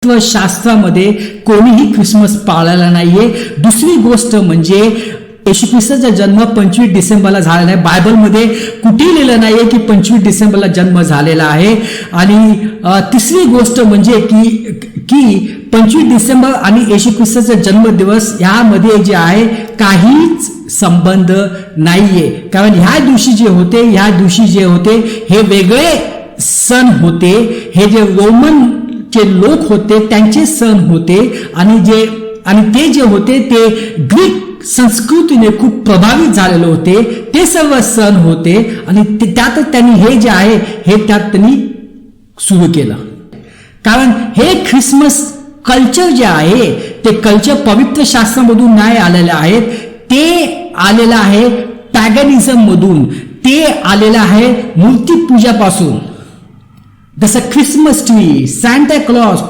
शास्त्रामध्ये कोणीही ख्रिसमस पाळलेला नाहीये. दुसरी गोष्ट म्हणजे येशू ख्रिस्ताचा जन्म 25 डिसेंबरला झालेला आहे. बायबलमध्ये कुठेही लिहिलं नाहीये की 25 डिसेंबरला जन्म झालेला आहे. आणि तिसरी गोष्ट म्हणजे की 25 डिसेंबर आणि येशू ख्रिस्ताचा जन्मदिवस यामध्ये जे आहे काहीच संबंध नाहीये. कारण ह्या दिवशी जे होते हे वेगळे सण होते. हे जे रोमन जे लोक होते त्यांचे सण होते आणि ते जे होते ते ग्रीक संस्कृतीने खूप प्रभावित झालेले होते. ते सर्व सण होते आणि त्यात त्यांनी हे जे आहे हे त्यात त्यांनी सुरू केलं. कारण हे ख्रिसमस कल्चर जे आहे ते कल्चर पवित्र शास्त्रामधून नाही आलेले आहेत. ते आलेलं आहे पॅगनिझम मधून. ते आलेलं आहे मूर्ती पूजापासून. जसं ख्रिसमस ट्री, सांता क्लॉज